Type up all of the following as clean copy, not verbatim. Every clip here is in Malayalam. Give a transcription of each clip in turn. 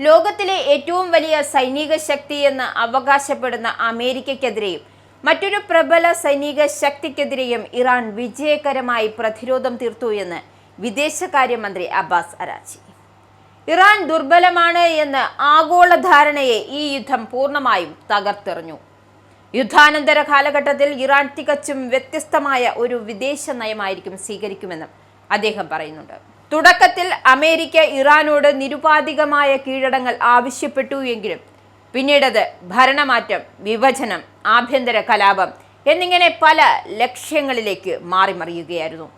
ലോകത്തിലെ ഏറ്റവും വലിയ സൈനിക ശക്തിയെന്ന് അവകാശപ്പെടുന്ന അമേരിക്കയ്ക്കെതിരെയും മറ്റൊരു പ്രബല സൈനിക ശക്തിക്കെതിരെയും ഇറാൻ വിജയകരമായി പ്രതിരോധം തീർത്തു എന്ന് വിദേശകാര്യമന്ത്രി അബ്ബാസ് അരാഗ്ചി. ഇറാൻ ദുർബലമാണ് എന്ന ആഗോള ധാരണയെ ഈ യുദ്ധം പൂർണ്ണമായും തകർത്തെറിഞ്ഞു. യുദ്ധാനന്തര കാലഘട്ടത്തിൽ ഇറാൻ തികച്ചും വ്യത്യസ്തമായ ഒരു വിദേശ നയമായിരിക്കും സ്വീകരിക്കുമെന്നും അദ്ദേഹം പറയുന്നുണ്ട്. തുടക്കത്തിൽ അമേരിക്ക ഇറാനോട് നിരുപാധികമായ കീഴടങ്ങൽ ആവശ്യപ്പെട്ടു എങ്കിലും പിന്നീടത് ഭരണമാറ്റം, വിഭജനം, ആഭ്യന്തര കലാപം എന്നിങ്ങനെ പല ലക്ഷ്യങ്ങളിലേക്ക് മാറിമറിയുകയായിരുന്നു.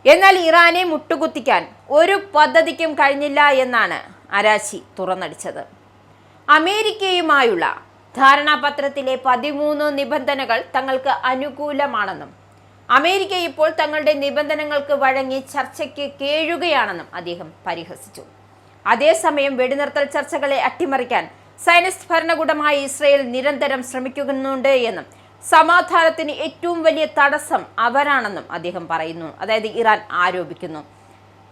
എന്നാൽ ഇറാനെ മുട്ടുകുത്തിക്കാൻ ഒരു പദ്ധതിക്കും കഴിഞ്ഞില്ല എന്നാണ് അരാഗ്ചി തുറന്നടിച്ചത്. അമേരിക്കയുമായുള്ള ധാരണാപത്രത്തിലെ 13 നിബന്ധനകൾ തങ്ങൾക്ക് അനുകൂലമാണെന്നും അമേരിക്ക ഇപ്പോൾ തങ്ങളുടെ നിബന്ധനകൾക്ക് വഴങ്ങി ചർച്ചയ്ക്ക് കേഴുകയാണെന്നും അദ്ദേഹം പരിഹസിച്ചു. അതേസമയം വെടിനിർത്തൽ ചർച്ചകളെ അട്ടിമറിക്കാൻ സയനിസ്റ്റ് ഭരണകൂടമായ ഇസ്രയേൽ നിരന്തരം ശ്രമിക്കുന്നുണ്ട് എന്നും സമാധാനത്തിന് ഏറ്റവും വലിയ തടസ്സം അവരാണെന്നും അദ്ദേഹം പറയുന്നു. അതായത് ഇറാൻ ആരോപിക്കുന്നു.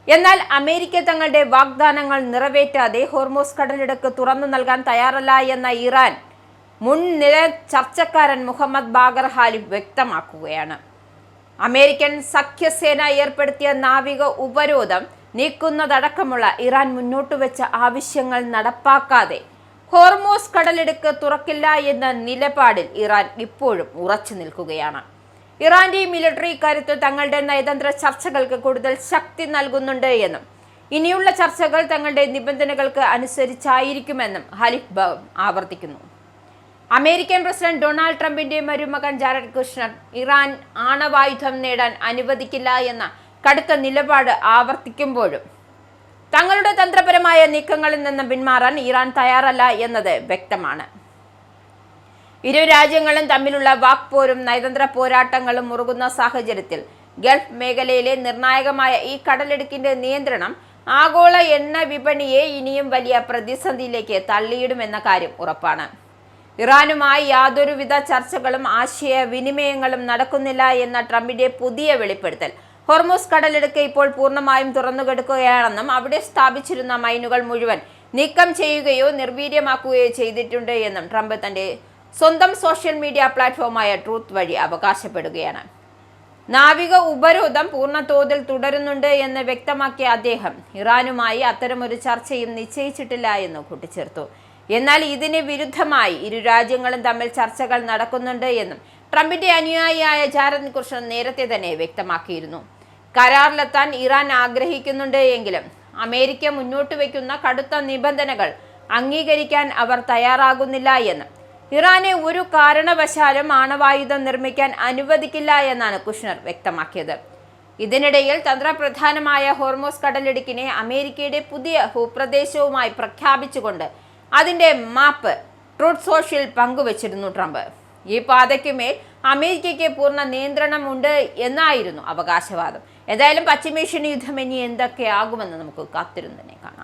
എന്നാൽ അമേരിക്ക തങ്ങളുടെ വാഗ്ദാനങ്ങൾ നിറവേറ്റാതെ ഹോർമോസ് കടലിടുക്ക് തുറന്നു നൽകാൻ തയ്യാറല്ല എന്ന ഇറാൻ മുൻനിര ചർച്ചക്കാരൻ മുഹമ്മദ് ബാഗർ ഹാലിഫ് വ്യക്തമാക്കുകയാണ്. അമേരിക്കൻ സഖ്യസേന ഏർപ്പെടുത്തിയ നാവിക ഉപരോധം നീക്കുന്നതടക്കമുള്ള ഇറാൻ മുന്നോട്ടുവെച്ച ആവശ്യങ്ങൾ നടപ്പാക്കാതെ ഹോർമോസ് കടലിടുക്ക് തുറക്കില്ല എന്ന നിലപാടിൽ ഇറാൻ ഇപ്പോഴും ഉറച്ചു നിൽക്കുകയാണ്. ഇറാന്റെ മിലിറ്ററി കരുത്ത് തങ്ങളുടെ നയതന്ത്ര ചർച്ചകൾക്ക് കൂടുതൽ ശക്തി നൽകുന്നുണ്ട് എന്നും ഇനിയുള്ള ചർച്ചകൾ തങ്ങളുടെ നിബന്ധനകൾക്ക് അനുസരിച്ചായിരിക്കുമെന്നും ഹാലിഫ് ആവർത്തിക്കുന്നു. അമേരിക്കൻ പ്രസിഡന്റ് ഡൊണാൾഡ് ട്രംപിന്റെ മരുമകൻ ജാരഡ് കുഷ്നർ ഇറാൻ ആണവായുധം നേടാൻ അനുവദിക്കില്ല എന്ന കടുത്ത നിലപാട് ആവർത്തിക്കുമ്പോഴും തങ്ങളുടെ തന്ത്രപരമായ നീക്കങ്ങളിൽ നിന്ന് പിന്മാറാൻ ഇറാൻ തയ്യാറല്ല എന്നത് വ്യക്തമാണ്. ഇരു രാജ്യങ്ങളും തമ്മിലുള്ള വാക്പോരും നയതന്ത്ര പോരാട്ടങ്ങളും മുറുകുന്ന സാഹചര്യത്തിൽ ഗൾഫ് മേഖലയിലെ നിർണായകമായ ഈ കടലിടുക്കിന്റെ നിയന്ത്രണം ആഗോള എണ്ണ വിപണിയെ ഇനിയും വലിയ പ്രതിസന്ധിയിലേക്ക് തള്ളിയിടുമെന്ന കാര്യം ഉറപ്പാണ്. ഇറാനുമായി യാതൊരുവിധ ചർച്ചകളും ആശയവിനിമയങ്ങളും നടക്കുന്നില്ല എന്ന ട്രംപിന്റെ പുതിയ വെളിപ്പെടുത്തൽ ഹോർമോസ് കടലിടുക്ക് ഇപ്പോൾ പൂർണ്ണമായും തുറന്നുകിടക്കുകയാണെന്നും അവിടെ സ്ഥാപിച്ചിരുന്ന മൈനുകൾ മുഴുവൻ നീക്കം ചെയ്യുകയോ നിർവീര്യമാക്കുകയോ ചെയ്തിട്ടുണ്ട് എന്നും ട്രംപ് തന്റെ സ്വന്തം സോഷ്യൽ മീഡിയ പ്ലാറ്റ്ഫോമായ ട്രൂത്ത് വഴി അവകാശപ്പെടുകയാണ്. നാവിക ഉപരോധം പൂർണ്ണതോതിൽ തുടരുന്നുണ്ട് എന്ന് വ്യക്തമാക്കിയ അദ്ദേഹം ഇറാനുമായി അത്തരമൊരു ചർച്ചയും നിശ്ചയിച്ചിട്ടില്ല എന്ന് കൂട്ടിച്ചേർത്തു. എന്നാൽ ഇതിന് വിരുദ്ധമായി ഇരു രാജ്യങ്ങളും തമ്മിൽ ചർച്ചകൾ നടക്കുന്നുണ്ട് എന്നും ട്രംപിന്റെ അനുയായിയായ ജാരഡ് കുഷ്നർ നേരത്തെ തന്നെ വ്യക്തമാക്കിയിരുന്നു. കരാറിലെത്താൻ ഇറാൻ ആഗ്രഹിക്കുന്നുണ്ട് എങ്കിലും അമേരിക്ക മുന്നോട്ട് വയ്ക്കുന്ന കടുത്ത നിബന്ധനകൾ അംഗീകരിക്കാൻ അവർ തയ്യാറാകുന്നില്ല എന്നും ഇറാനെ ഒരു കാരണവശാലും ആണവായുധം നിർമ്മിക്കാൻ അനുവദിക്കില്ല എന്നാണ് കുഷ്നർ വ്യക്തമാക്കിയത്. ഇതിനിടയിൽ തന്ത്രപ്രധാനമായ ഹോർമോസ് കടലിടുക്കിനെ അമേരിക്കയുടെ പുതിയ ഭൂപ്രദേശവുമായി പ്രഖ്യാപിച്ചുകൊണ്ട് അതിന്റെ മാപ്പ് ട്രൂത്ത് സോഷ്യൽ പങ്കുവച്ചിരുന്നു ട്രംപ്. ഈ പാതയ്ക്കുമേൽ അമേരിക്കയ്ക്ക് പൂർണ്ണ നിയന്ത്രണമുണ്ട് എന്നായിരുന്നു അവകാശവാദം. ഏതായാലും പശ്ചിമേഷ്യൻ യുദ്ധം ഇനി എന്തൊക്കെയാകുമെന്ന് നമുക്ക് കാത്തിരുന്ന് തന്നെ കാണാം.